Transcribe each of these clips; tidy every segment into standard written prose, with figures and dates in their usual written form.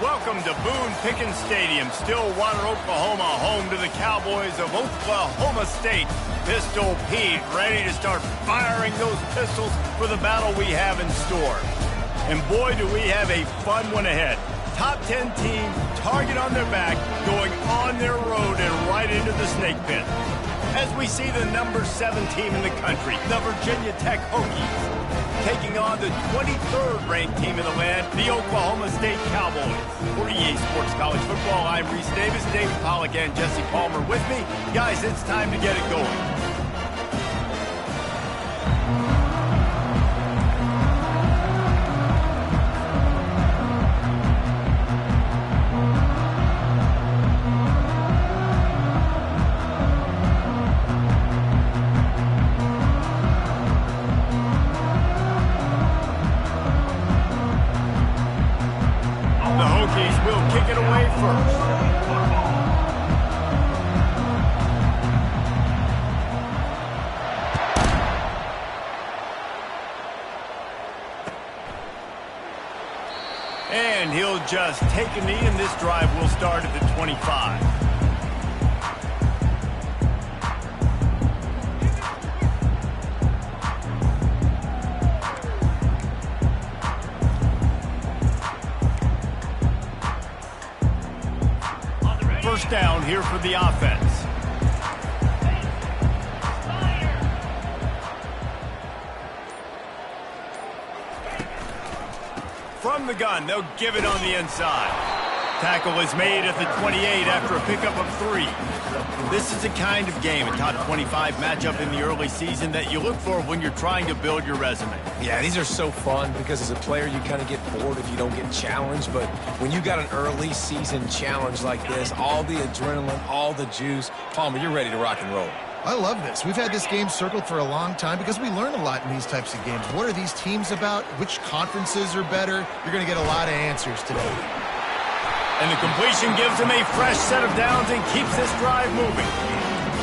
Welcome to Boone Pickens Stadium, Stillwater, Oklahoma, home to the Cowboys of Oklahoma State. Pistol Pete ready to start firing those pistols for the battle we have in store. And boy, do we have a fun one ahead. Top 10 team, target on their back, going on their road and right into the snake pit. As we see the number 7 team in the country, the Virginia Tech Hokies, taking on the 23rd ranked team in the land, the Oklahoma State Cowboys. For EA Sports College Football, I'm Reese Davis, David Pollack, and Jesse Palmer with me. Guys, it's time to get it going. And he'll just take a knee, and this drive will start at the 25. First down here for the offense. From the gun, they'll give it on the inside. Tackle is made at the 28 after a pickup of 3. This is the kind of game, a top 25 matchup in the early season, that you look for when you're trying to build your resume. Yeah, these are so fun because as a player, you kind of get bored if you don't get challenged. But when you got an early season challenge like this, all the adrenaline, all the juice, Palmer, you're ready to rock and roll. I love this. We've had this game circled for a long time because we learn a lot in these types of games. What are these teams about? Which conferences are better? You're going to get a lot of answers today. And the completion gives him a fresh set of downs and keeps this drive moving.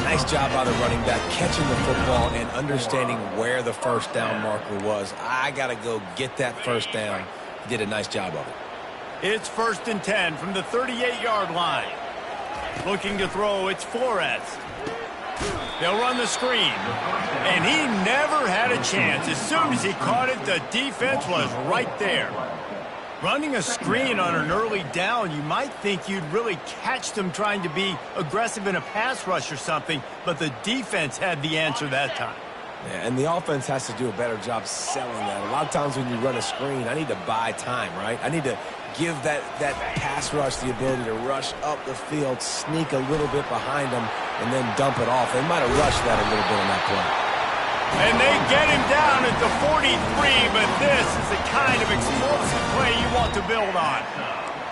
Nice job by the running back catching the football and understanding where the first down marker was. I got to go get that first down. He did a nice job of it. It's 1st and 10 from the 38-yard line. Looking to throw, it's Flores. They'll run the screen, and he never had a chance. As soon as he caught it, the defense was right there. Running a screen on an early down, you might think you'd really catch them trying to be aggressive in a pass rush or something, but the defense had the answer that time. Yeah, and the offense has to do a better job selling that. A lot of times when you run a screen, I need to buy time, right? I need to give that pass rush the ability to rush up the field, sneak a little bit behind them, and then dump it off. They might have rushed that a little bit on that play. And they get him down at the 43, but this is the kind of explosive play you want to build on.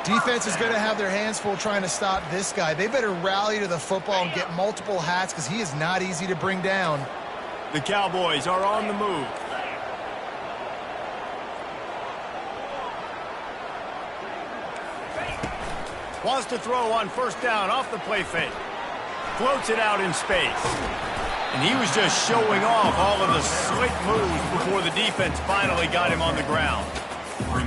Defense is going to have their hands full trying to stop this guy. They better rally to the football and get multiple hats because he is not easy to bring down. The Cowboys are on the move. Wants to throw on first down off the play fake. Floats it out in space. And he was just showing off all of the slick moves before the defense finally got him on the ground.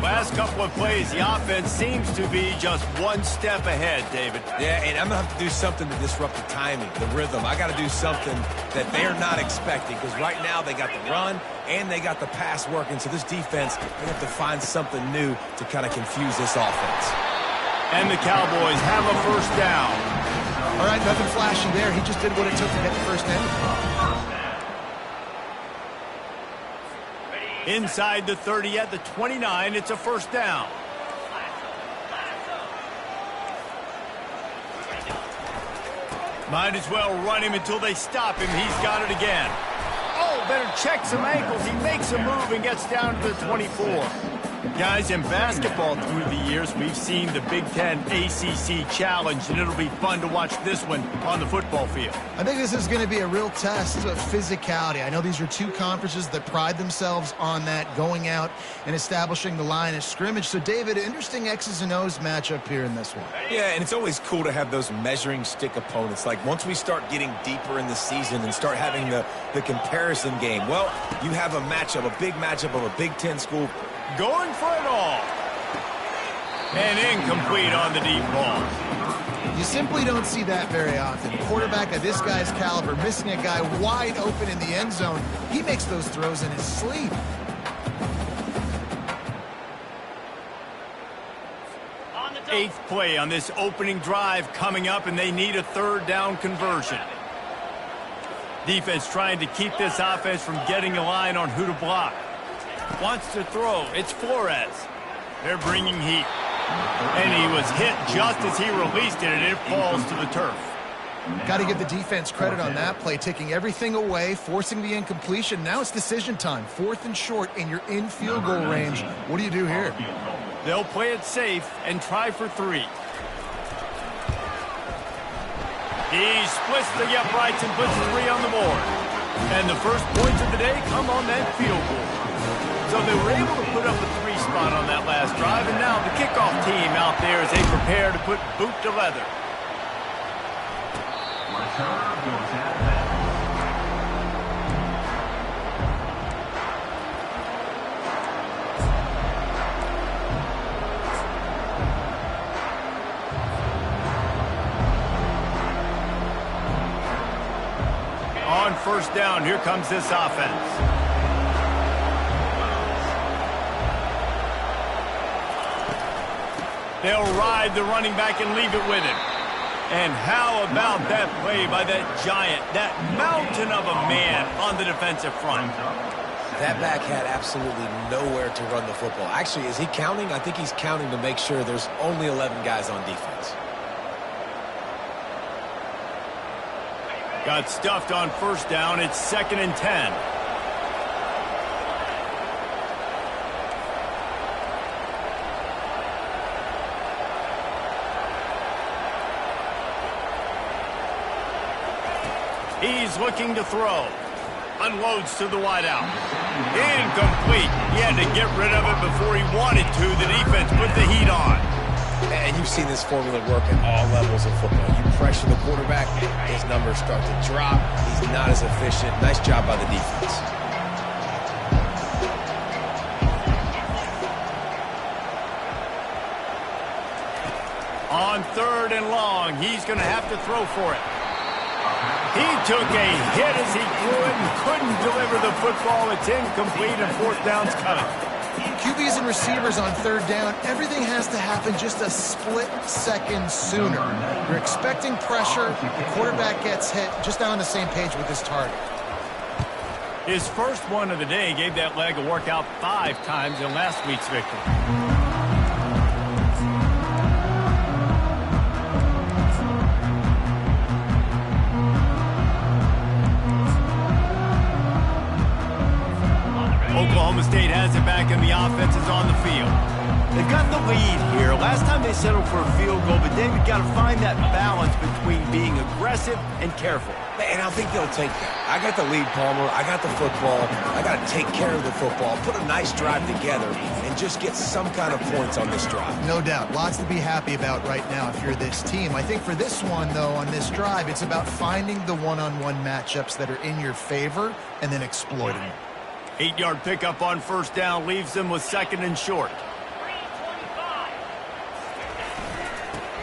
Last couple of plays, the offense seems to be just one step ahead, David. Yeah, and I'm going to have to do something to disrupt the timing, the rhythm. I got to do something that they're not expecting because right now they got the run and they got the pass working. So this defense, they have to find something new to kind of confuse this offense. And the Cowboys have a first down. All right, nothing flashy there. He just did what it took to get the first down. Inside the 30 at the 29, it's a first down. Might as well run him until they stop him. He's got it again. Oh, better check some ankles. He makes a move and gets down to the 24. Guys, in basketball through the years, we've seen the Big Ten ACC Challenge, and it'll be fun to watch this one on the football field. I think this is going to be a real test of physicality. I know these are two conferences that pride themselves on that, going out and establishing the line of scrimmage. So, David, interesting X's and O's matchup here in this one. Yeah, and it's always cool to have those measuring stick opponents. Like, once we start getting deeper in the season and start having the comparison game, well, you have a matchup, a big matchup of a Big Ten school going for it all. And incomplete on the deep ball. You simply don't see that very often. Quarterback of this guy's caliber missing a guy wide open in the end zone. He makes those throws in his sleep. Eighth play on this opening drive coming up, and they need a third down conversion. Defense trying to keep this offense from getting a line on who to block. Wants to throw. It's Flores. They're bringing heat. And he was hit just as he released it, and it falls to the turf. Got to give the defense credit on that play, taking everything away, forcing the incompletion. Now it's decision time. 4th and short, and you're in field goal range. What do you do here? They'll play it safe and try for 3. He splits the uprights and puts 3 on the board. And the first points of the day come on that field goal. So they were able to put up a 3 spot on that last drive, and now the kickoff team out there as they prepare to put boot to leather. On first down, here comes this offense. They'll ride the running back and leave it with him. And how about that play by that giant, that mountain of a man on the defensive front? That back had absolutely nowhere to run the football. Actually, is he counting? I think he's counting to make sure there's only 11 guys on defense. Got stuffed on first down. It's 2nd and 10. He's looking to throw. Unloads to the wideout. Incomplete. He had to get rid of it before he wanted to. The defense put the heat on. And you've seen this formula work at all levels of football. You pressure the quarterback, his numbers start to drop. He's not as efficient. Nice job by the defense. On 3rd and long, he's going to have to throw for it. He took a hit as he threw it and couldn't deliver the football. It's incomplete, and 4th down's coming. QBs and receivers on 3rd down, everything has to happen just a split second sooner. You're expecting pressure, the quarterback gets hit, just not on the same page with his target. His first one of the day gave that leg a workout 5 times in last week's victory. Oklahoma State has it back, and the offense is on the field. They've got the lead here. Last time they settled for a field goal, but David got to find that balance between being aggressive and careful. And I think they'll take that. I got the lead, Palmer. I got the football. I got to take care of the football, put a nice drive together, and just get some kind of points on this drive. No doubt. Lots to be happy about right now if you're this team. I think for this one, though, on this drive, it's about finding the one-on-one matchups that are in your favor and then exploiting them. 8-yard pickup on first down leaves them with 2nd and short.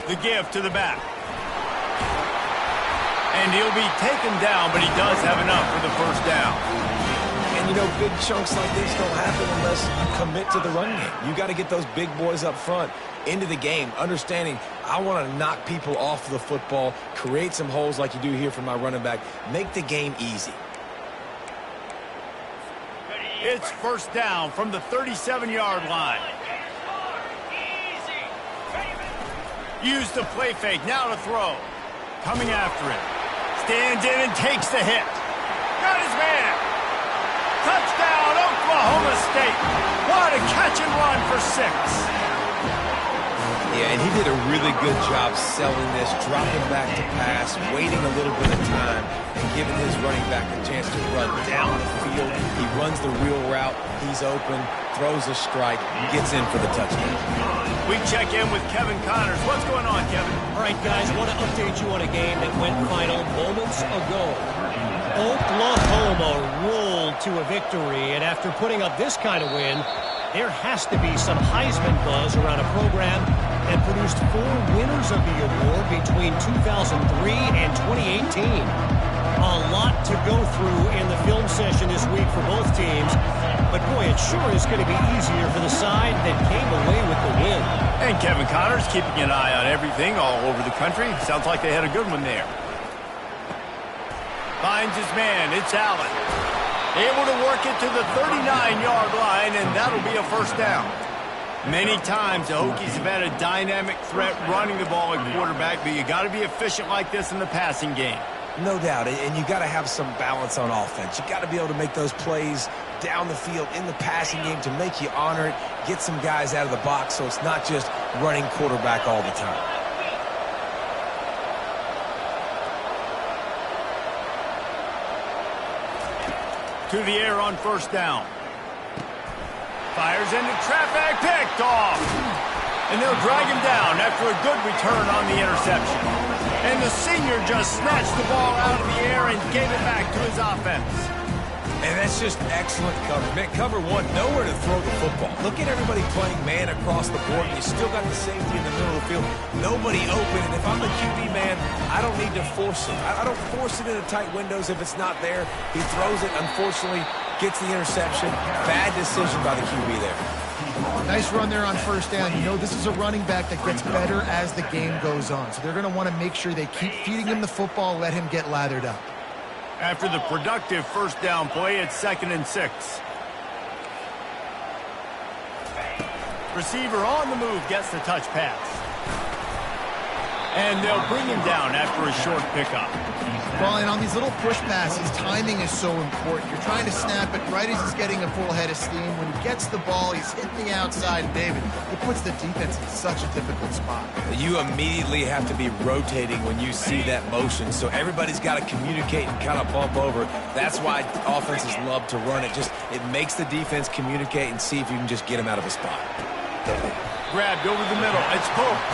The give to the back. And he'll be taken down, but he does have enough for the first down. And, you know, big chunks like this don't happen unless you commit to the run game. You got to get those big boys up front into the game, understanding I want to knock people off the football, create some holes like you do here for my running back, make the game easy. It's first down from the 37-yard line. Use the play fake, now to throw. Coming after it. Stands in and takes the hit. Got his man. Touchdown, Oklahoma State. What a catch and run for 6. Yeah, and he did a really good job selling this, dropping back to pass, waiting a little bit of time, and giving his running back a chance to run down the field. He runs the real route. He's open, throws a strike, gets in for the touchdown. We check in with Kevin Connors. What's going on, Kevin? All right, guys, I want to update you on a game that went final moments ago. Oklahoma rolled to a victory, and after putting up this kind of win, there has to be some Heisman buzz around a program that produced 4 winners of the award between 2003 and 2018. A lot to go through in the film session this week for both teams, but boy, it sure is going to be easier for the side that came away with the win. And Kevin Connors keeping an eye on everything all over the country. Sounds like they had a good one there. Finds his man. It's Allen. Able to work it to the 39-yard line, and that'll be a first down. Many times the Hokies have had a dynamic threat running the ball at quarterback, but you got to be efficient like this in the passing game. No doubt, and you got to have some balance on offense. You got to be able to make those plays down the field in the passing game to make you honor it, get some guys out of the box so it's not just running quarterback all the time. To the air on first down. Fires into traffic, picked off. And they'll drag him down after a good return on the interception. And the senior just snatched the ball out of the air and gave it back to his offense. And that's just excellent cover. Man, cover one, nowhere to throw the football. Look at everybody playing man across the board, and you still got the safety in the middle of the field. Nobody open, and if I'm the QB man, I don't need to force it. I don't force it into tight windows if it's not there. He throws it, unfortunately, gets the interception. Bad decision by the QB there. Nice run there on first down. You know this is a running back that gets better as the game goes on. So they're going to want to make sure they keep feeding him the football, let him get lathered up. After the productive first down play, it's 2nd and 6. Receiver on the move gets the touch pass. And they'll bring him down after a short pickup. Well, and on these little push passes, timing is so important. You're trying to snap it right as he's getting a full head of steam. When he gets the ball, he's hitting the outside. David, it puts the defense in such a difficult spot. You immediately have to be rotating when you see that motion, so everybody's got to communicate and kind of bump over. That's why offenses love to run it. It makes the defense communicate and see if you can just get him out of a spot. Grabbed over the middle. It's Pope.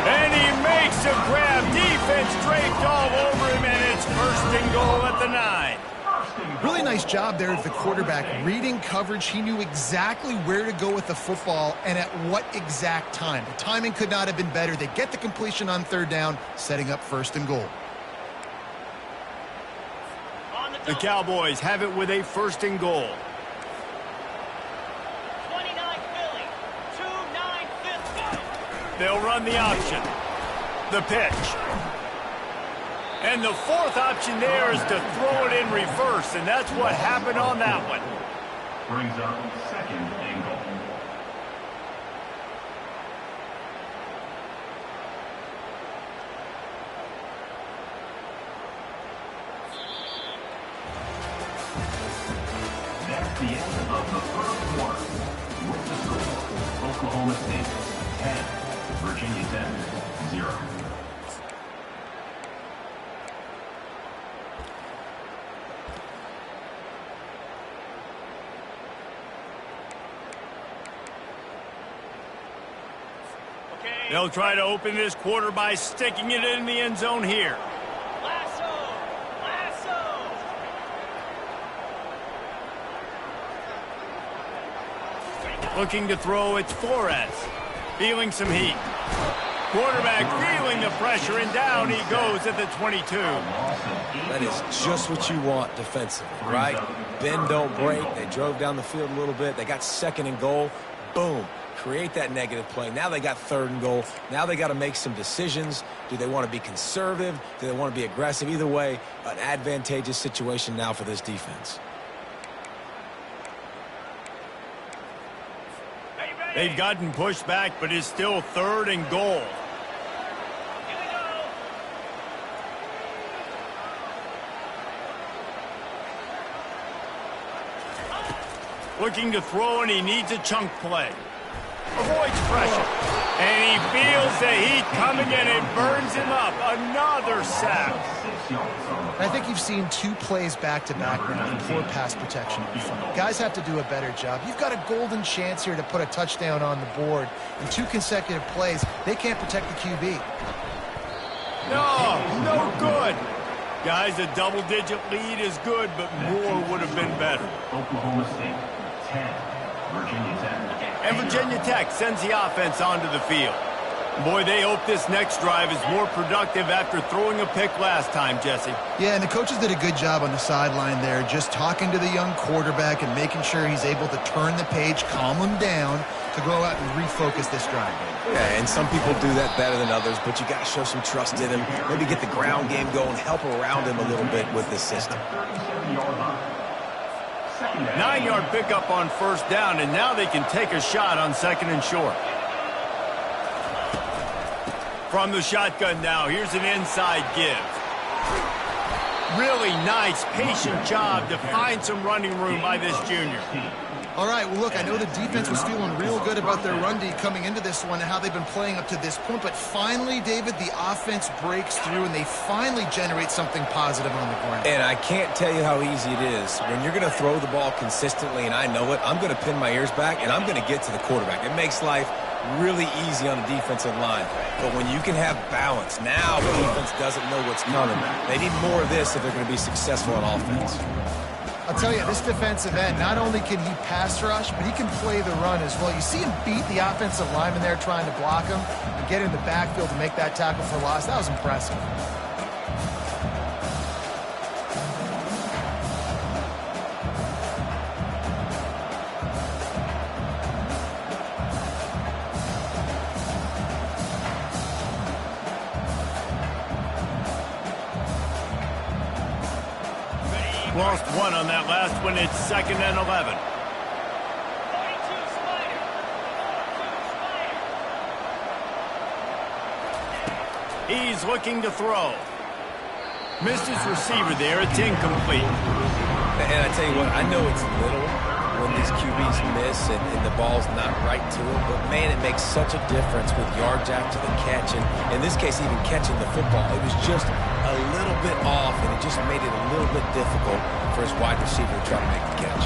And he makes a grab. Defense draped all over him, and it's 1st and goal at the 9. Really nice job there of the quarterback. Reading coverage, he knew exactly where to go with the football and at what exact time. The timing could not have been better. They get the completion on 3rd down, setting up 1st and goal. The Cowboys have it with a 1st and goal. They'll run the option. The pitch. And the 4th option there is to throw it in reverse, and that's what happened on that one. Brings up 2nd and goal. That's the end of the 1st quarter. With the score, Oklahoma State 10, Virginia Tech 0. They'll try to open this quarter by sticking it in the end zone here. Looking to throw, it's Flores. Feeling some heat. Quarterback feeling the pressure, and down he goes at the 22. That is just what you want defensively, right? Bend, don't break. They drove down the field a little bit. They got 2nd and goal. Boom. Create that negative play. Now they got 3rd and goal. Now they got to make some decisions. Do they want to be conservative? Do they want to be aggressive? Either way, an advantageous situation now for this defense. They've gotten pushed back, but it's still 3rd and goal. Looking to throw, and he needs a chunk play. Avoids pressure. And he feels the heat coming, and it burns him up. Another sack. I think you've seen 2 plays back-to-back now in poor pass protection up front. Guys have to do a better job. You've got a golden chance here to put a touchdown on the board. In 2 consecutive plays, they can't protect the QB. No good. Guys, a double-digit lead is good, but more would have been better. Oklahoma State 10, Virginia Tech. And Virginia Tech sends the offense onto the field. Boy, they hope this next drive is more productive after throwing a pick last time, Jesse. Yeah, and the coaches did a good job on the sideline there, just talking to the young quarterback and making sure he's able to turn the page, calm him down to go out and refocus this drive. Yeah, and some people do that better than others, but you got to show some trust in him. Maybe get the ground game going, help around him a little bit with this system. 9-yard pickup on first down, and now they can take a shot on second and short. From the shotgun now, here's an inside give. Really nice, patient job to find some running room by this junior. All right, well, look, I know the defense was feeling real good about their run D coming into this one and how they've been playing up to this point, but finally, David, the offense breaks through and they finally generate something positive on the ground. And I can't tell you how easy it is. When you're going to throw the ball consistently, and I know it, I'm going to pin my ears back, and I'm going to get to the quarterback. It makes life really easy on the defensive line. But when you can have balance, now the defense doesn't know what's coming. They need more of this if they're going to be successful on offense. I'll tell you, this defensive end, not only can he pass rush, but he can play the run as well. You see him beat the offensive lineman there trying to block him and get in the backfield to make that tackle for loss. That was impressive. Lost one on that last one. It's 2nd and 11. He's looking to throw. Missed his receiver there. It's incomplete. And I tell you what, I know it's little when these QBs miss and the ball's not right to them, but man, it makes such a difference with yards after the catch. And in this case, even catching the football, it was just a little bit off, and it just made it a little bit difficult for his wide receiver to try to make the catch.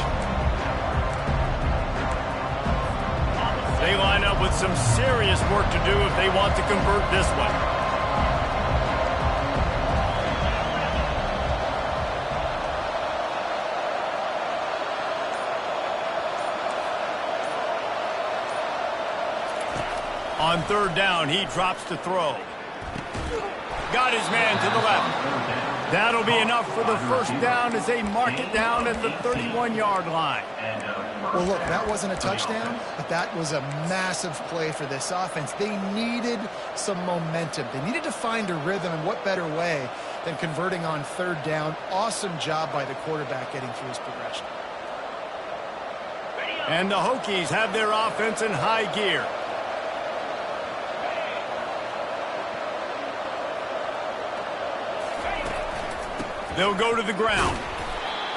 They line up with some serious work to do if they want to convert this one. On 3rd down, he drops to throw. Got his man to the left. That'll be enough for the first down as they mark it down at the 31-yard line. Well, look, that wasn't a touchdown, but that was a massive play for this offense. They needed some momentum. They needed to find a rhythm, and what better way than converting on 3rd down. Awesome job by the quarterback getting through his progression. And the Hokies have their offense in high gear. They'll go to the ground.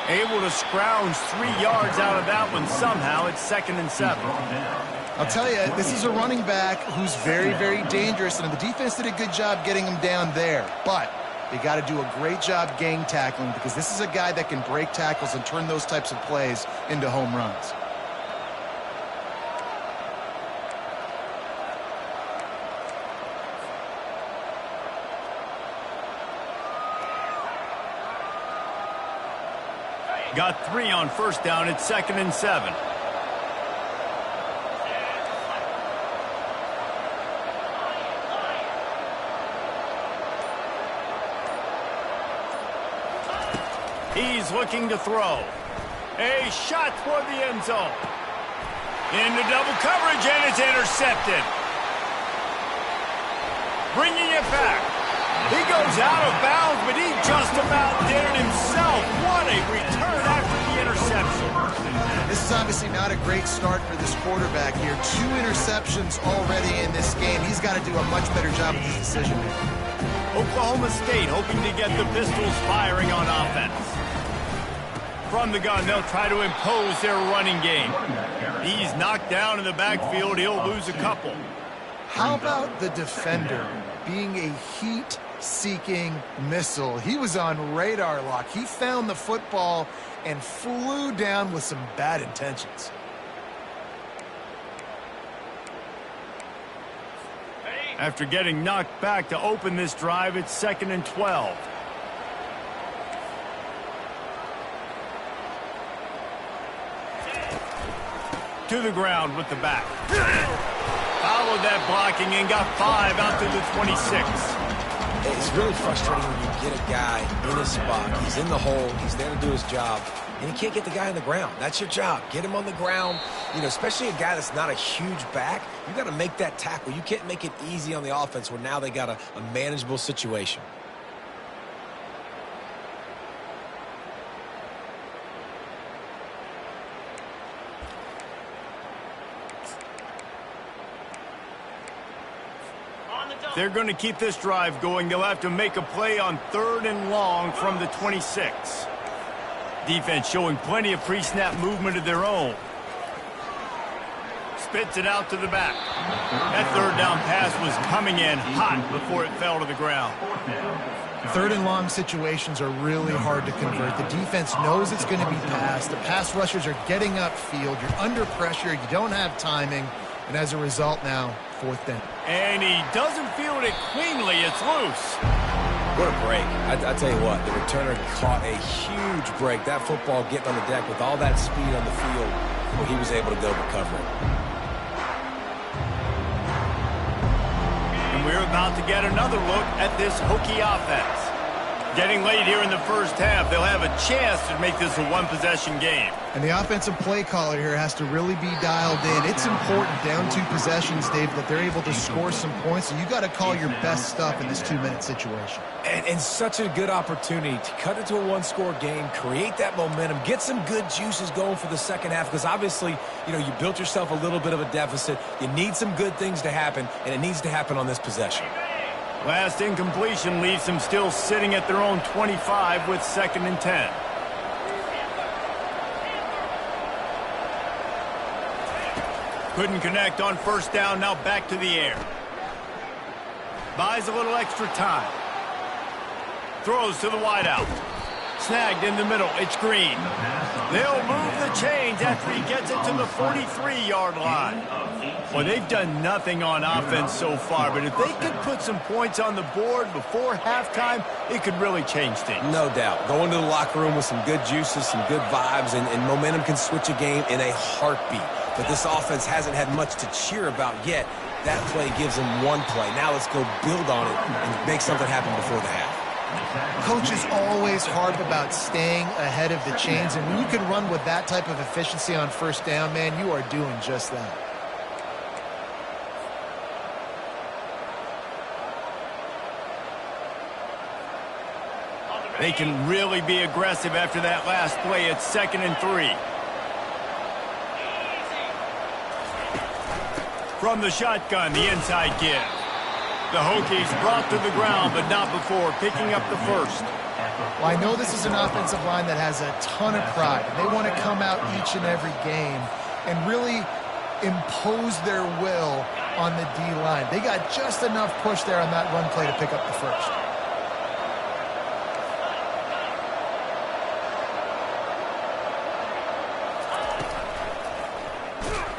Able to scrounge 3 yards out of that one somehow. It's 2nd and 7. I'll tell you, this is a running back who's very, very dangerous, and the defense did a good job getting him down there. But they got to do a great job gang tackling because this is a guy that can break tackles and turn those types of plays into home runs. Got 3 on first down. It's 2nd and 7. He's looking to throw. A shot toward the end zone. Into double coverage, and it's intercepted. Bringing it back. He goes out of bounds, but he just about did it himself. What a return after the interception. This is obviously not a great start for this quarterback here. 2 interceptions already in this game. He's got to do a much better job with his decision-making. Oklahoma State hoping to get the Pistols firing on offense. From the gun, they'll try to impose their running game. He's knocked down in the backfield. He'll lose a couple. How about the defender being a heat-seeking missile? He was on radar lock. He found the football and flew down with some bad intentions. After getting knocked back to open this drive, it's 2nd and 12. to the ground with the back. Followed that blocking and got 5 out to the 26. It's really frustrating when you get a guy in his spot. He's in the hole. He's there to do his job. And you can't get the guy on the ground. That's your job. Get him on the ground. You know, especially a guy that's not a huge back. You got to make that tackle. You can't make it easy on the offense where now they got a manageable situation. They're going to keep this drive going. They'll have to make a play on 3rd and long from the 26. Defense showing plenty of pre-snap movement of their own. Spits it out to the back. That 3rd down pass was coming in hot before it fell to the ground. 3rd and long situations are really hard to convert. The defense knows it's going to be passed. The pass rushers are getting upfield. You're under pressure. You don't have timing. And as a result now, 4th down. And he doesn't field it cleanly. It's loose. What a break. I tell you what, the returner caught a huge break. That football getting on the deck with all that speed on the field where he was able to go recover it. And we're about to get another look at this Hokie offense. Getting late here in the first half, they'll have a chance to make this a one-possession game. And the offensive play caller here has to really be dialed in. It's important down 2 possessions, Dave, that they're able to score some points. So you got to call your best stuff in this 2-minute situation. And such a good opportunity to cut into a one-score game, create that momentum, get some good juices going for the second half, because obviously, you know, you built yourself a little bit of a deficit. You need some good things to happen, and it needs to happen on this possession. Last incompletion leaves them still sitting at their own 25 with 2nd and 10. Couldn't connect on 1st down, now back to the air. Buys a little extra time. Throws to the wideout. Snagged in the middle, it's Green. They'll move the chains after he gets it to the 43-yard line. Well, they've done nothing on offense so far, but if they could put some points on the board before halftime, it could really change things. No doubt. Go into the locker room with some good juices, some good vibes, and momentum can switch a game in a heartbeat. But this offense hasn't had much to cheer about yet. That play gives them one play. Now let's go build on it and make something happen before the half. Coaches always harp about staying ahead of the chains, and when you can run with that type of efficiency on 1st down, man, you are doing just that. They can really be aggressive after that last play. It's 2nd and 3. From the shotgun, the inside give. The Hokies brought to the ground, but not before picking up the 1st. Well, I know this is an offensive line that has a ton of pride. They want to come out each and every game and really impose their will on the D-line. They got just enough push there on that run play to pick up the 1st.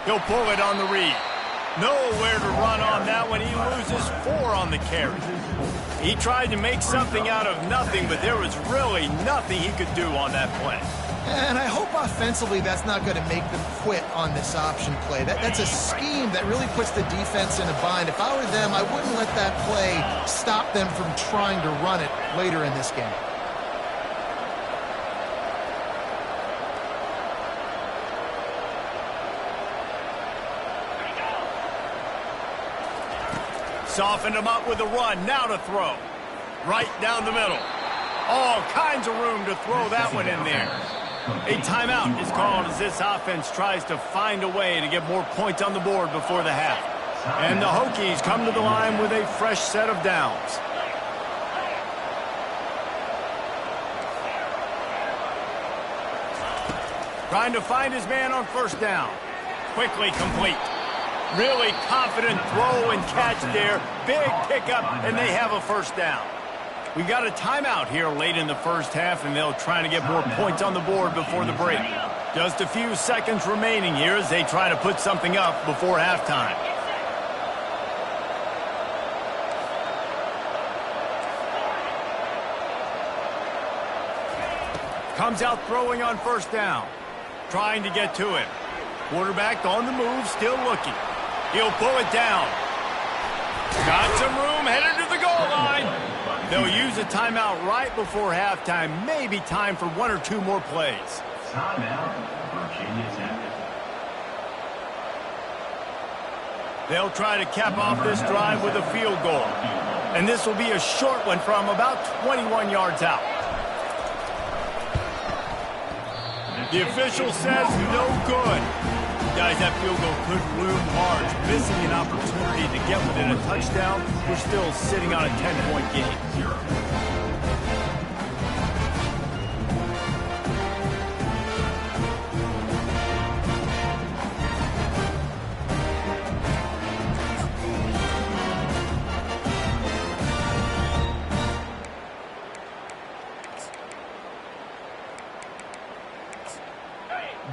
He'll pull it on the read. Nowhere to run on that one. He loses 4 on the carry. He tried to make something out of nothing, but there was really nothing he could do on that play. And I hope offensively that's not going to make them quit on this option play. That's a scheme that really puts the defense in a bind. If I were them, I wouldn't let that play stop them from trying to run it later in this game. Softened him up with a run. Now to throw. Right down the middle. All kinds of room to throw that one in there. A timeout is called as this offense tries to find a way to get more points on the board before the half. And the Hokies come to the line with a fresh set of downs. Trying to find his man on 1st down. Quickly complete. Really confident throw and catch there. Big pickup, and they have a 1st down. We got a timeout here late in the first half, and they'll try to get more points on the board before the break. Just a few seconds remaining here as they try to put something up before halftime. Comes out throwing on 1st down. Trying to get to him. Quarterback on the move, still looking. He'll pull it down. Got some room, headed to the goal line. They'll use a timeout right before halftime. Maybe time for 1 or 2 more plays. Timeout, Virginia Tech. They'll try to cap off this drive with a field goal. And this will be a short one from about 21 yards out. The official says no good. Guys, that field goal could loom large. Missing an opportunity to get within a touchdown. We're still sitting on a 10-point game.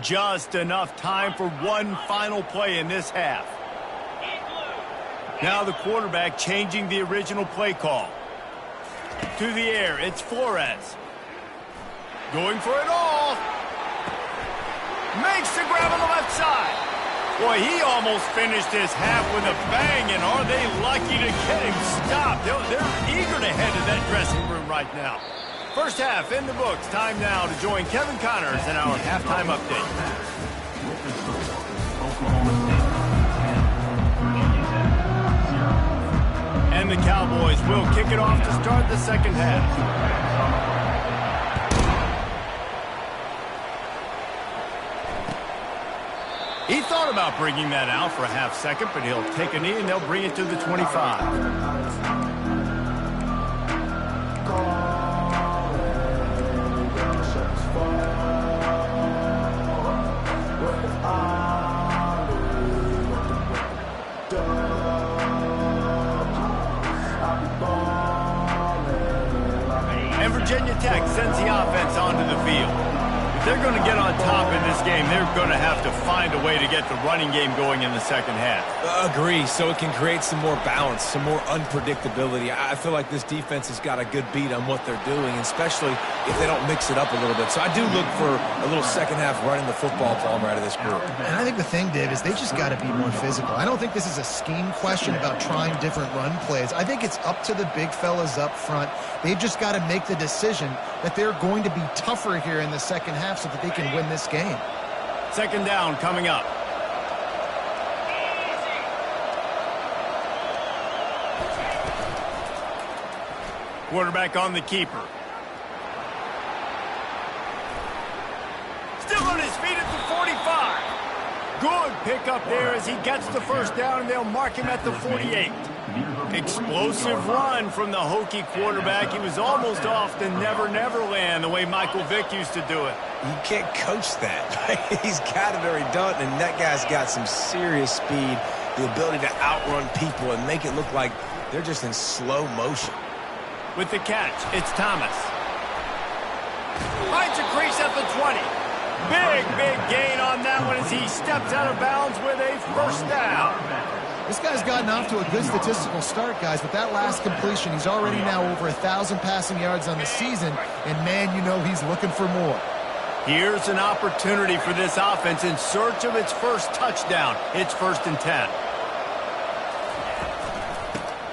Just enough time for one final play in this half. Now the quarterback changing the original play call. To the air, it's Flores. Going for it all. Makes the grab on the left side. Boy, he almost finished his half with a bang, and are they lucky to get him stopped? They're eager to head to that dressing room right now. First half in the books. Time now to join Kevin Connors in our halftime update. With the score, Oklahoma State 10, Virginia Tech 0. And the Cowboys will kick it off to start the second half. He thought about bringing that out for a half second, but he'll take a knee and they'll bring it to the 25. And Virginia Tech sends the offense onto the field. If they're going to get on top in this game, they're going to have to find a way to get the running game going in the second half. Agree, so it can create some more balance, some more unpredictability. I feel like this defense has got a good beat on what they're doing, especially if they don't mix it up a little bit. So I do look for a little second half running the football from out of this group. And I think the thing, Dave, is they just got to be more physical. I don't think this is a scheme question about trying different run plays. I think it's up to the big fellas up front. They've just got to make the decision that they're going to be tougher here in the second half so that they can win this game. Second down coming up. Quarterback on the keeper. Still on his feet at the 45. Good pickup there as he gets the first down, and they'll mark him at the 48. Explosive run from the Hokie quarterback. He was almost off the Never Never Land the way Michael Vick used to do it. You can't coach that, right? He's got it already done, and that guy's got some serious speed, the ability to outrun people and make it look like they're just in slow motion. With the catch, it's Thomas. Finds a crease at the 20. Big gain on that one as he steps out of bounds with a first down. This guy's gotten off to a good statistical start, guys. With that last completion, he's already now over 1,000 passing yards on the season, and man, you know he's looking for more. Here's an opportunity for this offense in search of its first touchdown. It's 1st and 10.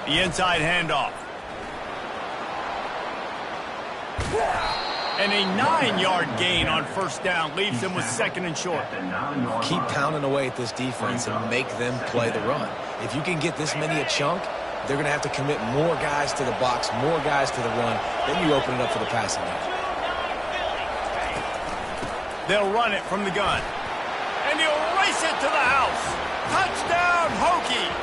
The inside handoff. And a 9-yard gain on first down leaves them with 2nd and short. Keep pounding away at this defense and make them play the run. If you can get this many a chunk, they're going to have to commit more guys to the box, more guys to the run. Then you open it up for the passing game. They'll run it from the gun. And he'll race it to the house. Touchdown, Hokies!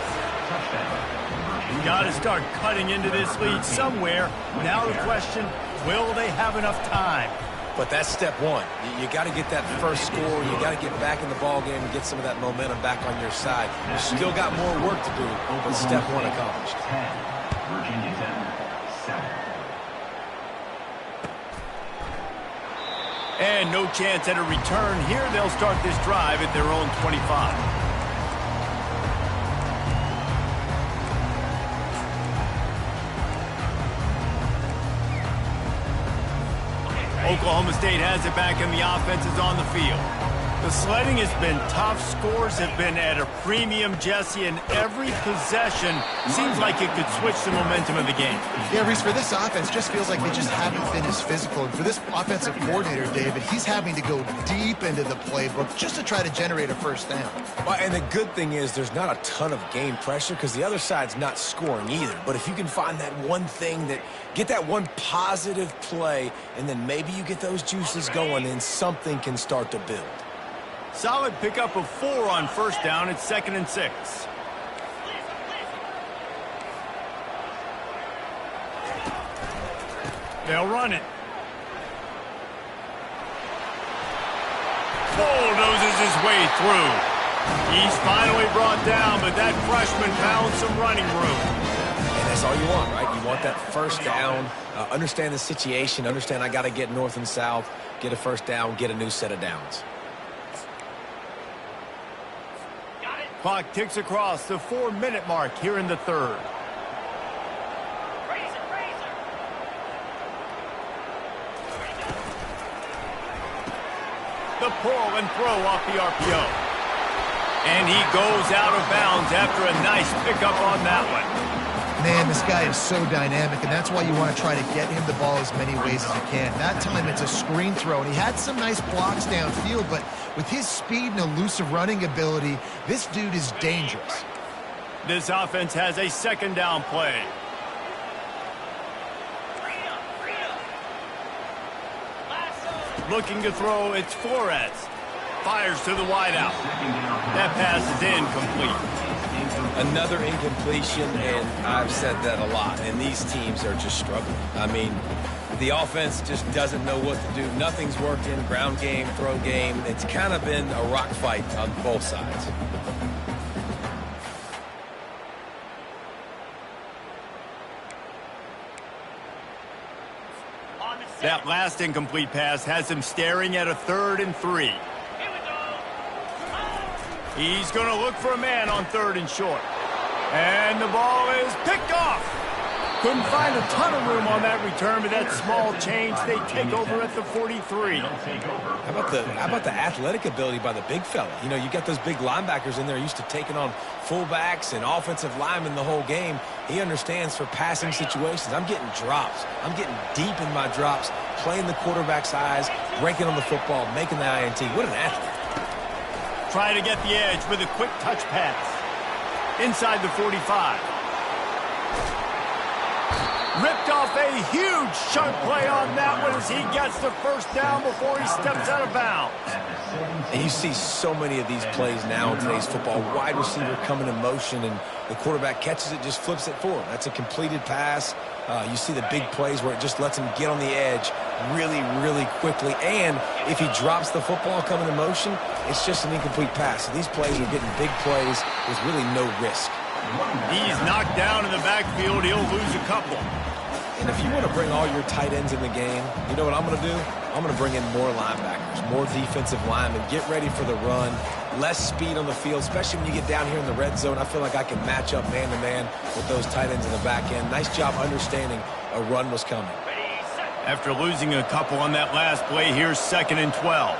Got to start cutting into this lead somewhere. Now the question, will they have enough time? But that's step one. You got to get that first score. You got to get back in the ball game and get some of that momentum back on your side. You still got more work to do, but step one accomplished. 10, Virginia Tech 7. And no chance at a return here. They'll start this drive at their own 25. Oklahoma State has it back and the offense is on the field. The sledding has been tough. Scores have been at a premium, Jesse, and every possession seems like it could switch the momentum of the game. Yeah, Reese, for this offense, just feels like they just haven't been as physical. And for this offensive coordinator, David, he's having to go deep into the playbook just to try to generate a first down. Well, and the good thing is there's not a ton of game pressure because the other side's not scoring either. But if you can find that one thing get that one positive play, and then maybe you get those juices going, then something can start to build. Solid pickup of 4 on first down. It's 2nd and 6. They'll run it. Bulldozes his way through. He's finally brought down, but that freshman found some running room. And that's all you want, right? You want that first down, understand the situation, understand I got to get north and south, get a first down, get a new set of downs. Clock ticks across the 4-minute mark here in the third. The pull and throw off the RPO. And he goes out of bounds after a nice pickup on that one. Man, this guy is so dynamic, and that's why you want to try to get him the ball as many ways as you can. That time it's a screen throw, and he had some nice blocks downfield, but with his speed and elusive running ability, this dude is dangerous. This offense has a 2nd down play. Looking to throw, it's Flores. Fires to the wideout. That pass is incomplete. Another incompletion, and I've said that a lot, and these teams are just struggling. I mean, the offense just doesn't know what to do. Nothing's working, ground game, throw game. It's kind of been a rock fight on both sides. That last incomplete pass has him staring at a 3rd and 3. He's going to look for a man on 3rd and short. And the ball is picked off. Couldn't find a ton of room on that return, but that small change, they take over at the 43. How about the athletic ability by the big fella? You know, you got those big linebackers in there used to taking on fullbacks and offensive linemen the whole game. He understands for passing situations. I'm getting drops. I'm getting deep in my drops, playing the quarterback's eyes, breaking on the football, making the INT. What an athlete. Try to get the edge with a quick touch pass. Inside the 45. Ripped off a huge chunk play on that one as he gets the first down before he steps out of bounds. And you see so many of these plays now in today's football. Wide receiver coming in motion, and the quarterback catches it, just flips it forward. That's a completed pass. You see the big plays where it just lets him get on the edge really, really quickly. And if he drops the football coming in motion, it's just an incomplete pass. So these plays are getting big plays with really no risk. He's knocked down in the backfield. He'll lose a couple. And if you want to bring all your tight ends in the game, you know what I'm going to do? I'm going to bring in more linebackers, more defensive linemen, get ready for the run, less speed on the field, especially when you get down here in the red zone. I feel like I can match up man-to-man with those tight ends in the back end. Nice job understanding a run was coming. After losing a couple on that last play, here's 2nd and 12.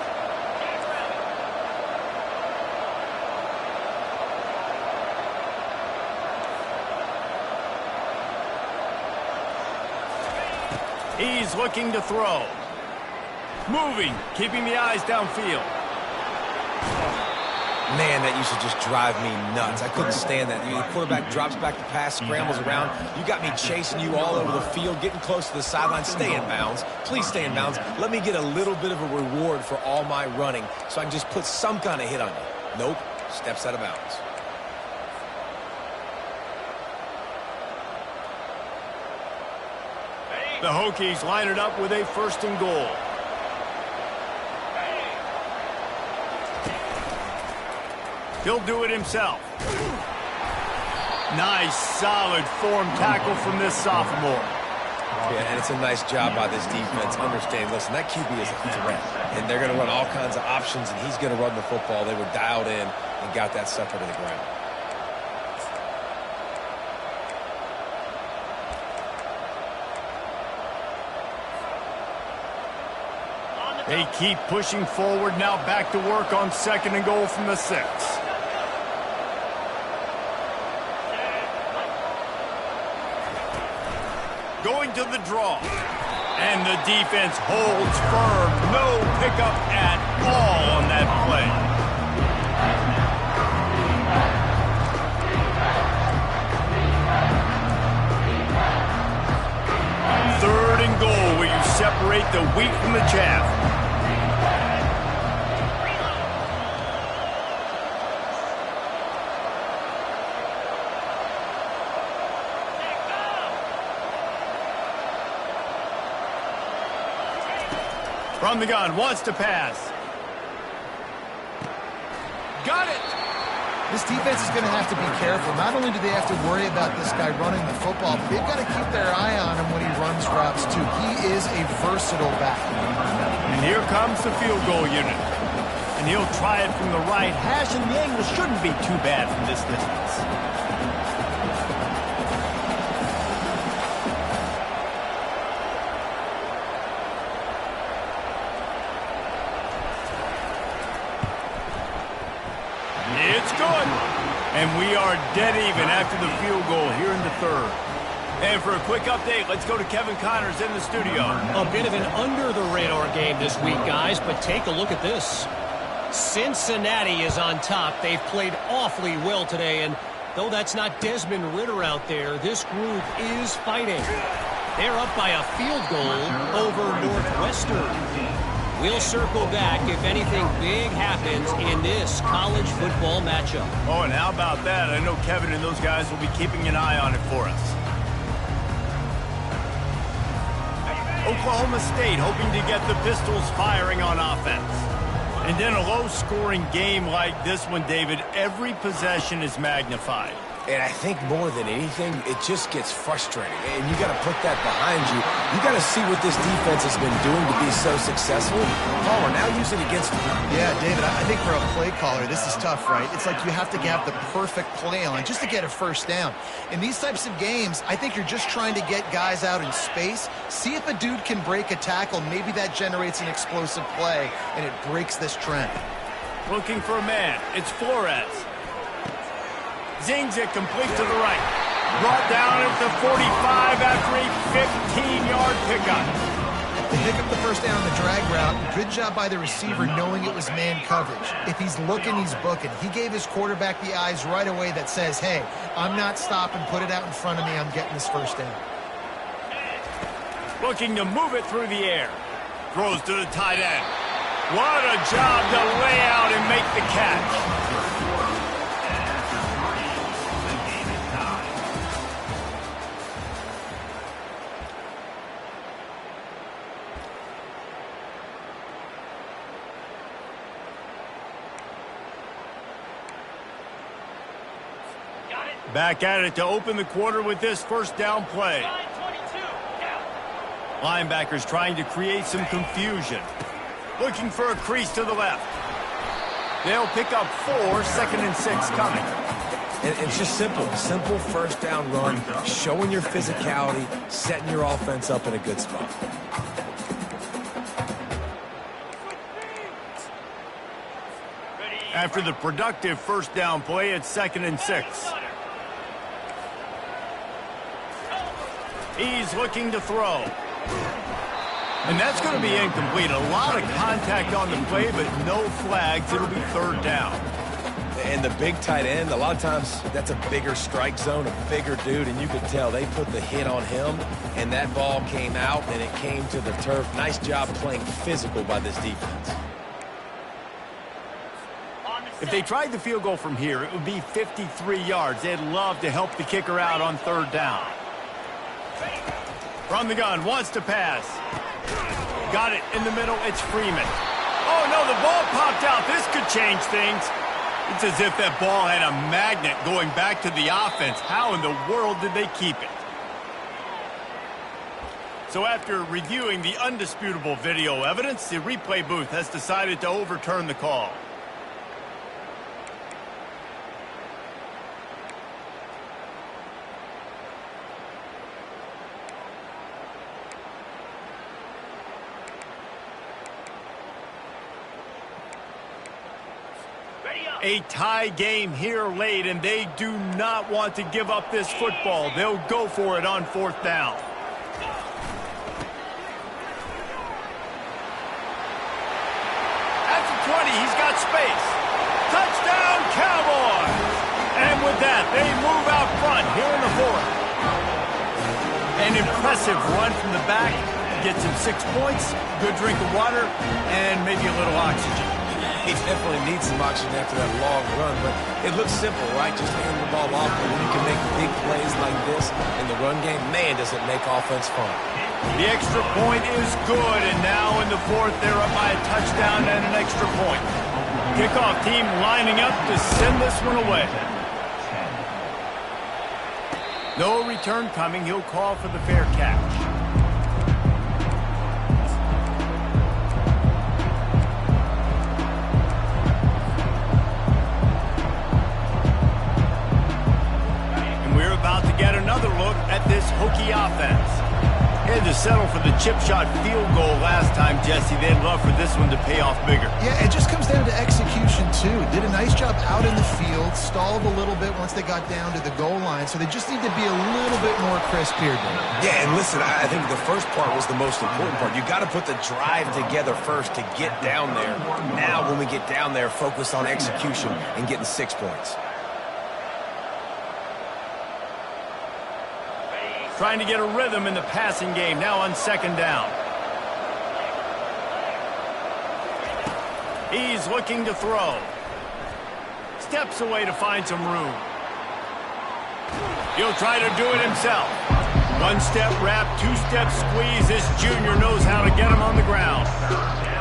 He's looking to throw. Moving, keeping the eyes downfield. Man, that used to just drive me nuts. I couldn't stand that. The quarterback drops back to pass, scrambles around. You got me chasing you all over the field, getting close to the sideline. Stay in bounds. Please stay in bounds. Let me get a little bit of a reward for all my running so I can just put some kind of hit on you. Nope, steps out of bounds. The Hokies line it up with a 1st and goal. He'll do it himself. Nice, solid form tackle from this sophomore. Yeah, and it's a nice job by this defense. Understand, listen, that QB is a threat, and they're going to run all kinds of options, and he's going to run the football. They were dialed in and got that sucker to the ground. They keep pushing forward, now back to work on 2nd and goal from the 6. Going to the draw. And the defense holds firm. No pickup at all on that play. Third and goal, where you separate the wheat from the chaff. From the gun, wants to pass. Got it! This defense is going to have to be careful. Not only do they have to worry about this guy running the football, but they've got to keep their eye on him when he runs routes, too. He is a versatile back. And here comes the field goal unit. And he'll try it from the right hash, and the angle shouldn't be too bad from this distance. It's good. And we are dead even after the field goal here in the 3rd. And for a quick update, let's go to Kevin Connors in the studio. A bit of an under-the-radar game this week, guys, but take a look at this. Cincinnati is on top. They've played awfully well today, and though that's not Desmond Ridder out there, this group is fighting. They're up by a field goal over Northwestern. We'll circle back if anything big happens in this college football matchup. Oh, and how about that? I know Kevin and those guys will be keeping an eye on it for us. Oklahoma State hoping to get the Pistols firing on offense. And in a low-scoring game like this one, David, every possession is magnified. And I think more than anything, it just gets frustrating. And you got to put that behind you. You got to see what this defense has been doing to be so successful. Palmer now using it against them. Yeah, David, I think for a play caller, this is tough, right? It's like you have to have the perfect play on just to get a first down. In these types of games, I think you're just trying to get guys out in space, see if a dude can break a tackle. Maybe that generates an explosive play, and it breaks this trend. Looking for a man. It's Flores. Zings it complete to the right. Brought down at the 45 after a 15-yard pickup. They pick up the first down on the drag route. Good job by the receiver knowing it was man coverage. If he's looking, he's booking. He gave his quarterback the eyes right away that says, hey, I'm not stopping. Put it out in front of me. I'm getting this first down. Looking to move it through the air. Throws to the tight end. What a job to lay out and make the catch. Back at it to open the quarter with this first down play. Linebackers trying to create some confusion. Looking for a crease to the left. They'll pick up 4, 2nd and 6 coming. And it's just simple. Simple first down run, showing your physicality, setting your offense up in a good spot. After the productive first down play, it's 2nd and 6. He's looking to throw. And that's going to be incomplete. A lot of contact on the play, but no flags. It'll be 3rd down. And the big tight end, a lot of times that's a bigger strike zone, a bigger dude, and you could tell they put the hit on him, and that ball came out, and it came to the turf. Nice job playing physical by this defense. If they tried the field goal from here, it would be 53 yards. They'd love to help the kicker out on 3rd down. From the gun, wants to pass. Got it in the middle, it's Freeman. Oh no, the ball popped out. This could change things. It's as if that ball had a magnet going back to the offense. How in the world did they keep it? So after reviewing the undisputable video evidence, the replay booth has decided to overturn the call. A tie game here late, and they do not want to give up this football. They'll go for it on 4th down. At the 20, he's got space. Touchdown, Cowboys! And with that, they move out front here in the 4th. An impressive run from the back. Gets him 6 points, good drink of water, and maybe a little oxygen. He definitely needs some oxygen after that long run, but it looks simple, right? Just hand the ball off, and when you can make big plays like this in the run game, man, does it make offense fun. The extra point is good, and now in the 4th, they're up by a touchdown and an extra point. Kickoff team lining up to send this one away. No return coming. He'll call for the fair catch. About to get another look at this Hokie offense. Had to settle for the chip shot field goal last time, Jesse. They'd love for this one to pay off bigger. Yeah, it just comes down to execution, too. Did a nice job out in the field, stalled a little bit once they got down to the goal line, so they just need to be a little bit more crisp here, Dave. Yeah, and listen, I think the first part was the most important part. You got to put the drive together first to get down there. Now, when we get down there, focus on execution and getting 6 points. Trying to get a rhythm in the passing game, now on 2nd down. He's looking to throw. Steps away to find some room. He'll try to do it himself. 1-step wrap, 2-step squeeze. This junior knows how to get him on the ground.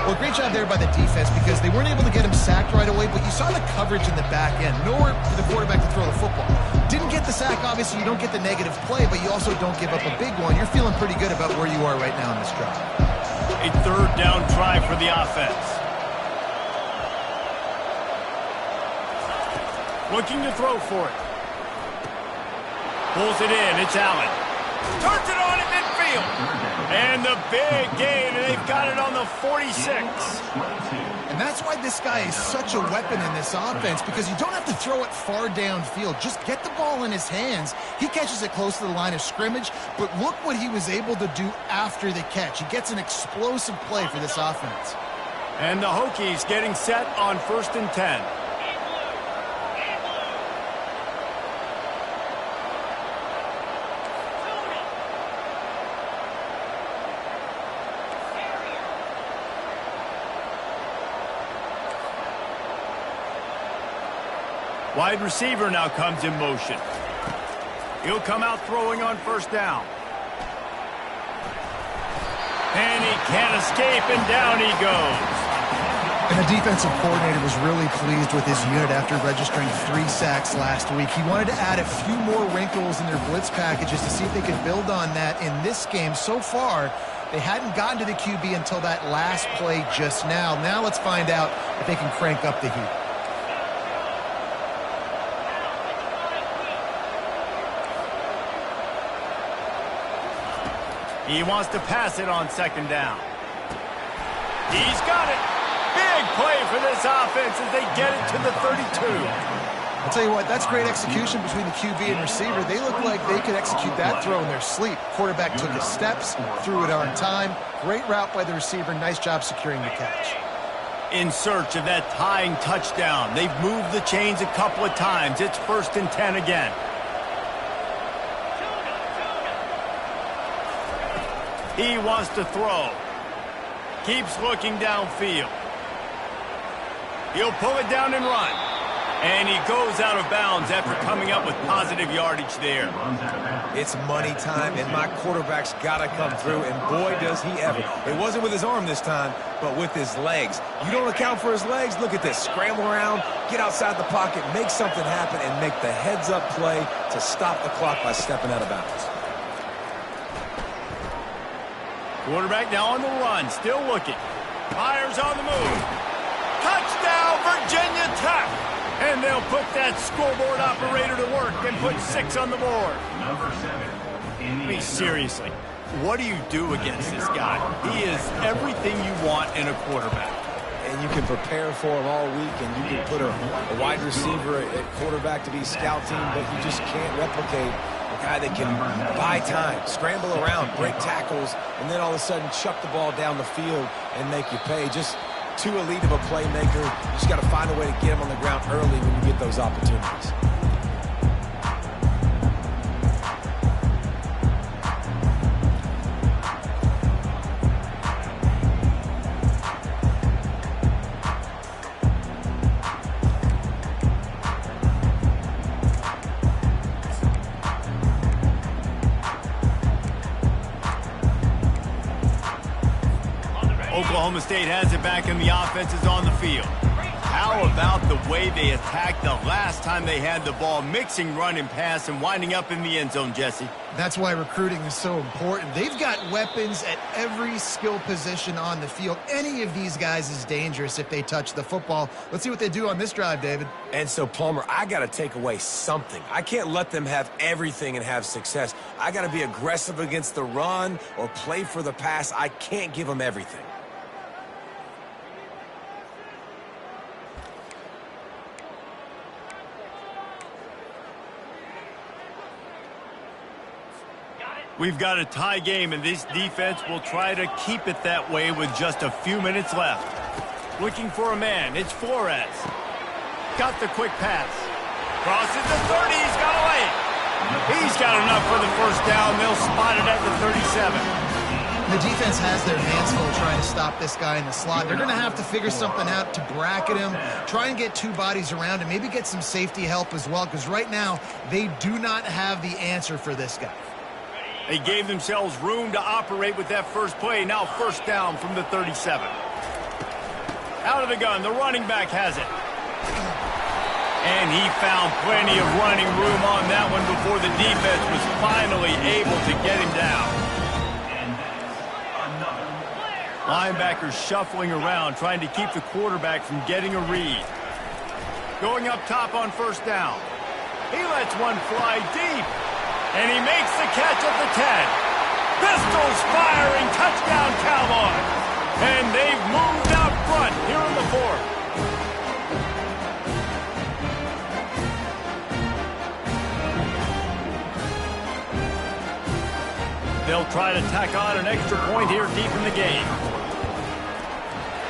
Well, great job there by the defense because they weren't able to get him sacked right away, but you saw the coverage in the back end. Nowhere for the quarterback to throw the football. Didn't get the sack, obviously you don't get the negative play, but you also don't give up a big one. You're feeling pretty good about where you are right now in this drive. A 3rd down try for the offense. Looking to throw for it. Pulls it in, it's Allen. Turns it on at midfield. And the big gain, and they've got it on the 46. And that's why this guy is such a weapon in this offense, because you don't have to throw it far downfield. Just get the ball in his hands. He catches it close to the line of scrimmage, but look what he was able to do after the catch. He gets an explosive play for this offense. And the Hokies getting set on 1st and 10. Wide receiver now comes in motion. He'll come out throwing on 1st down. And he can't escape, and down he goes. And the defensive coordinator was really pleased with his unit after registering 3 sacks last week. He wanted to add a few more wrinkles in their blitz packages to see if they could build on that in this game. So far, they hadn't gotten to the QB until that last play just now. Now let's find out if they can crank up the heat. He wants to pass it on 2nd down. He's got it. Big play for this offense as they get it to the 32. I'll tell you what, that's great execution between the QB and receiver. They look like they could execute that throw in their sleep. Quarterback took his steps, threw it on time. Great route by the receiver. Nice job securing the catch. In search of that tying touchdown. They've moved the chains a couple of times. It's 1st and 10 again. He wants to throw. Keeps looking downfield. He'll pull it down and run. And he goes out of bounds after coming up with positive yardage there. It's money time, and my quarterback's got to come through, and boy, does he ever. It wasn't with his arm this time, but with his legs. You don't account for his legs? Look at this. Scramble around, get outside the pocket, make something happen, and make the heads-up play to stop the clock by stepping out of bounds. Quarterback now on the run, still looking. Fires on the move. Touchdown, Virginia Tech! And they'll put that scoreboard operator to work and put 6 on the board. Number 7. I mean, seriously, what do you do against this guy? He is everything you want in a quarterback. and you can prepare for them all week, and you can put a wide receiver at quarterback to be scouting, but you just can't replicate a guy that can buy time, scramble around, break tackles, and then all of a sudden chuck the ball down the field and make you pay. Just too elite of a playmaker. You just got to find a way to get him on the ground early when you get those opportunities. Oklahoma State has it back and the offense is on the field. How about the way they attacked the last time they had the ball, mixing run and pass and winding up in the end zone, Jesse? That's why recruiting is so important. They've got weapons at every skill position on the field. Any of these guys is dangerous if they touch the football. Let's see what they do on this drive, David. And so, Palmer, I got to take away something. I can't let them have everything and have success. I got to be aggressive against the run or play for the pass. I can't give them everything. We've got a tie game, and this defense will try to keep it that way with just a few minutes left. Looking for a man. It's Flores. Got the quick pass. Crosses the 30. He's got away. He's got enough for the first down. They'll spot it at the 37. The defense has their hands full trying to stop this guy in the slot. They're going to have to figure something out to bracket him, try and get two bodies around him, maybe get some safety help as well, because right now they do not have the answer for this guy. They gave themselves room to operate with that first play. Now first down from the 37. Out of the gun, the running back has it. And he found plenty of running room on that one before the defense was finally able to get him down. Linebackers shuffling around, trying to keep the quarterback from getting a read. Going up top on first down. He lets one fly deep. And he makes the catch at the 10. Pistols firing, touchdown Cowboys. And they've moved out front here in the fourth. They'll try to tack on an extra point here deep in the game.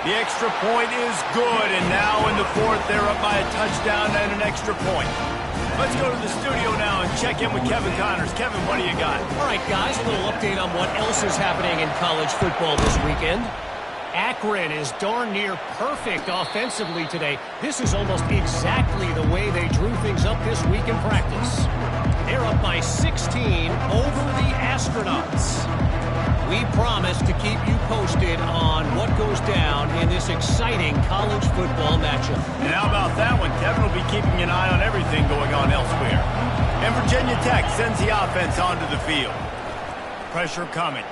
The extra point is good, and now in the fourth, they're up by a touchdown and an extra point. Let's go to the studio now and check in with Kevin Connors. Kevin, what do you got? All right, guys, a little update on what else is happening in college football this weekend. Akron is darn near perfect offensively today. This is almost exactly the way they drew things up this week in practice. They're up by 16 over the Astronauts. We promise to keep you posted on what goes down in this exciting college football matchup. And how about that one? Kevin will be keeping an eye on everything going on elsewhere. And Virginia Tech sends the offense onto the field. Pressure coming.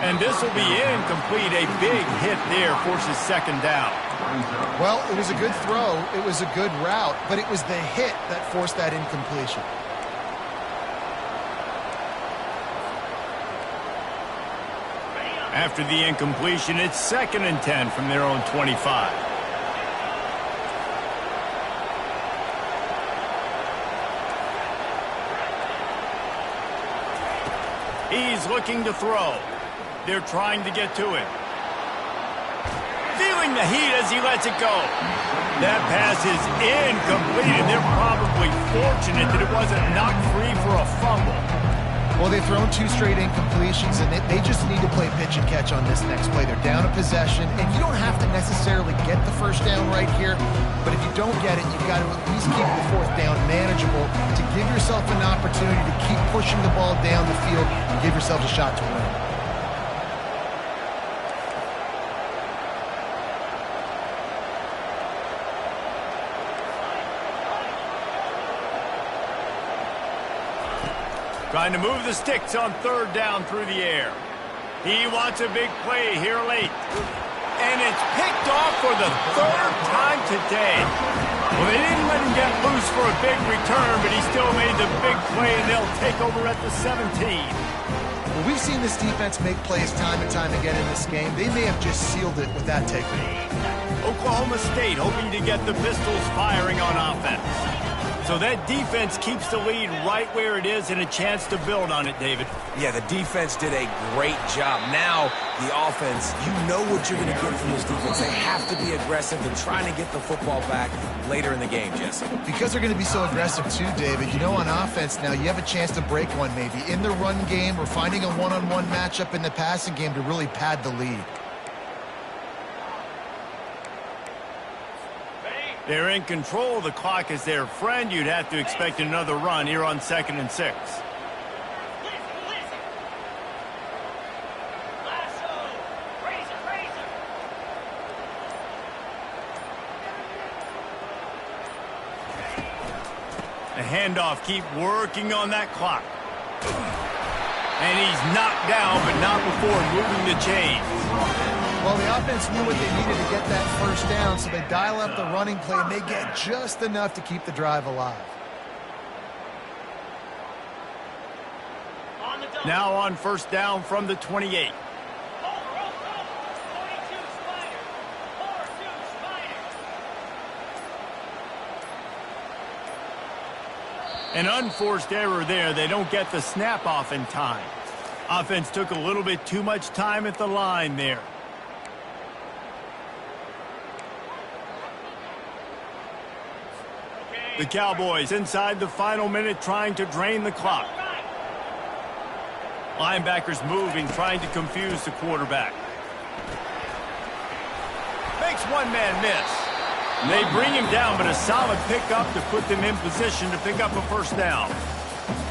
And this will be incomplete. A big hit there forces second down. Well, it was a good throw. It was a good route, but it was the hit that forced that incompletion. After the incompletion, it's 2nd and 10 from their own 25. He's looking to throw. They're trying to get to him. Feeling the heat as he lets it go. That pass is incomplete, and they're probably fortunate that it wasn't knocked free for a fumble. Well, they've thrown 2 straight incompletions, and they just need to play pitch and catch on this next play. They're down a possession, and you don't have to necessarily get the first down right here, but if you don't get it, you've got to at least keep the 4th down manageable to give yourself an opportunity to keep pushing the ball down the field and give yourselves a shot to win. Trying to move the sticks on 3rd down through the air. He wants a big play here late. And it's picked off for the 3rd time today. Well, they didn't let him get loose for a big return, but he still made the big play, and they'll take over at the 17. Well, we've seen this defense make plays time and time again in this game. They may have just sealed it with that technique. Oklahoma State hoping to get the Pistols firing on offense. So that defense keeps the lead right where it is and a chance to build on it, David. Yeah, the defense did a great job. Now, the offense, you know what you're going to get from this defense. They have to be aggressive and trying to get the football back later in the game, Jesse. Because they're going to be so aggressive too, David, you know, on offense now, you have a chance to break one maybe in the run game or finding a one-on-one matchup in the passing game to really pad the lead. They're in control. The clock is their friend. You'd have to expect another run here on 2nd and 6. The handoff, keep working on that clock. And he's knocked down, but not before moving the chains. Well, the offense knew what they needed to get that first down, so they dial up the running play, and they get just enough to keep the drive alive. Now on 1st down from the 28. An unforced error there. They don't get the snap off in time. Offense took a little bit too much time at the line there. The Cowboys inside the final minute trying to drain the clock. Linebackers moving, trying to confuse the quarterback. Makes one man miss. They bring him down, but a solid pickup to put them in position to pick up a 1st down.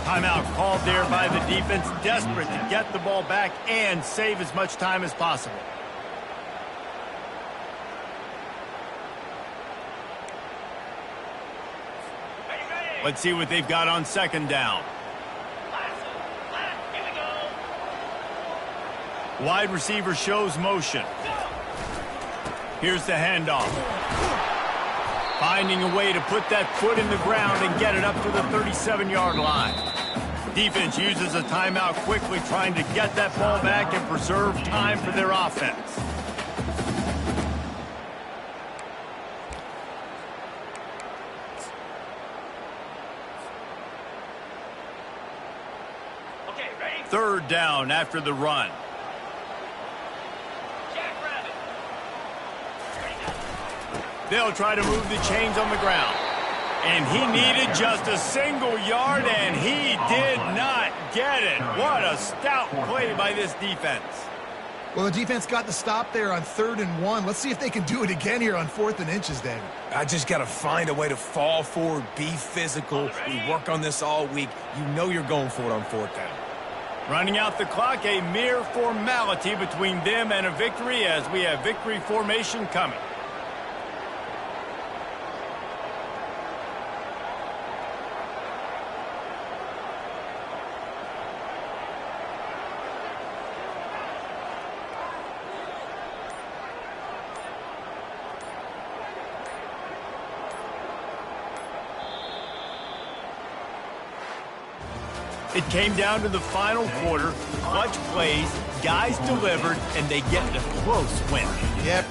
Timeout called there by the defense, desperate to get the ball back and save as much time as possible. Let's see what they've got on 2nd down. Wide receiver shows motion. Here's the handoff. Finding a way to put that foot in the ground and get it up to the 37-yard line. Defense uses a timeout quickly, trying to get that ball back and preserve time for their offense. Okay, ready? 3rd down after the run. They'll try to move the chains on the ground. And he needed just a single yard, and he did not get it. What a stout play by this defense. Well, the defense got the stop there on 3rd and 1. Let's see if they can do it again here on 4th and inches, David. I just got to find a way to fall forward, be physical. We work on this all week. You know you're going for it on 4th down. Running out the clock, a mere formality between them and a victory as we have victory formation coming. It came down to the final quarter, clutch plays, guys delivered, and they get a close win. Yep.